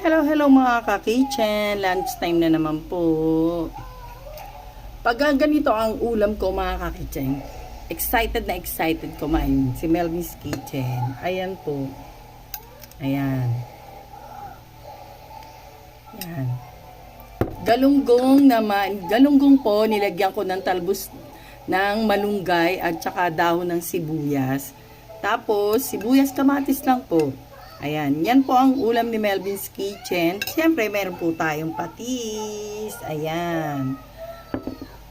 Hello mga ka-kitchen. Lunch time na naman po. Pag ganito ang ulam ko mga ka-kitchen, excited na excited kumain si Melvin's Kitchen. Ayan po. Ayan. Ayan. Galunggong naman. Galunggong po, nilagyan ko ng talbos ng malunggay at saka dahon ng sibuyas. Tapos, sibuyas kamatis lang po. Ayan, yan po ang ulam ni Melvin's Kitchen. Siyempre, meron po tayong patis. Ayan.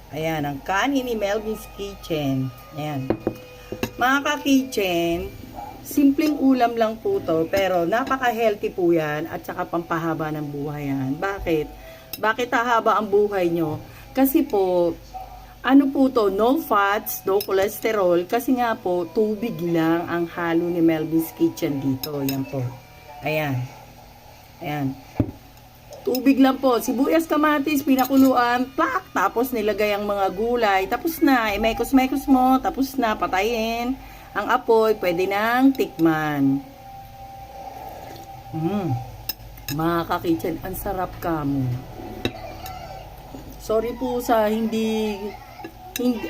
Ayan, ang kanin ni Melvin's Kitchen. Ayan. Mga ka-kitchen, simpleng ulam lang po to, pero napaka-healthy po yan at saka pampahaba ng buhay yan. Bakit? Bakit hahaba ang buhay nyo? Kasi po, ano po to, no fats, no cholesterol, kasi nga po, tubig lang ang halo ni Melvin's Kitchen dito. Yan po. Ayan. Ayan. Tubig lang po. Sibuyas, kamatis, pinakuluan, plak, tapos nilagay ang mga gulay. Tapos na, imekos-mekos mo, tapos na, patayin. Ang apoy, pwede nang tikman. Mga ka-kitchen, ang sarap ka mo. Sorry po sa hindi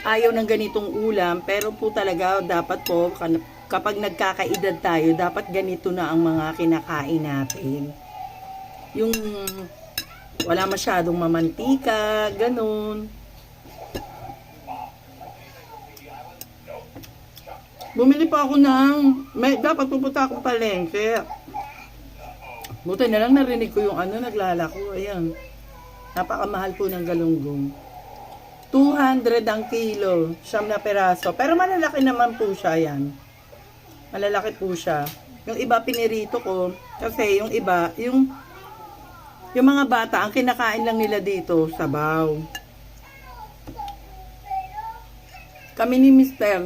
ayaw ng ganitong ulam, pero po talaga dapat po kapag nagkakaedad tayo, dapat ganito na ang mga kinakain natin. Yung wala masyadong mamantika, ganun. Bumili pa ako dapat pupunta akong palengke. Buti na lang narinig ko yung naglalako. Ayan. Napakamahal po ng galunggong. 200 ang kilo, 9 na peraso. Pero malalaki naman po siya yan. Malalaki po siya. Yung iba pinirito ko. Kasi yung iba, yung mga bata, ang kinakain lang nila dito, sabaw. Kami ni Mister.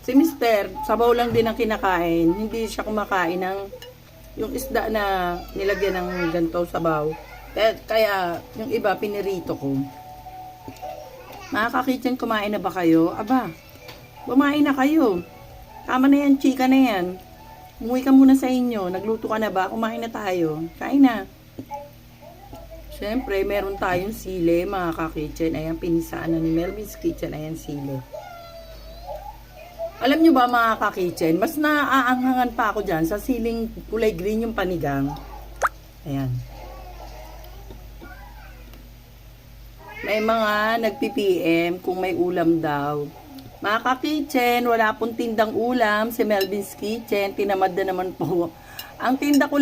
Si Mister, sabaw lang din ang kinakain. Hindi siya kumakain ng yung isda na nilagyan ng ganito sabaw. Kaya yung iba pinirito ko. Mga ka-kitchen, kumain na ba kayo? Aba, kumain na kayo. Tama na yan, chika na yan. Umuwi ka muna sa inyo. Nagluto ka na ba? Kumain na tayo. Kain na. Siyempre, meron tayong sile, mga ka-kitchen. Ayan, pinisaan na ni Melvin's Kitchen. Ayan, sile. Alam nyo ba, mga ka-kitchen, mas naaanghangan pa ako dyan sa siling kulay green yung panigang. Ayan. May mga nagpi-PM kung may ulam daw. Mga ka-kitchen, wala pong tindang ulam si Melvin's Kitchen. Tinamad na naman po. Ang tinda ko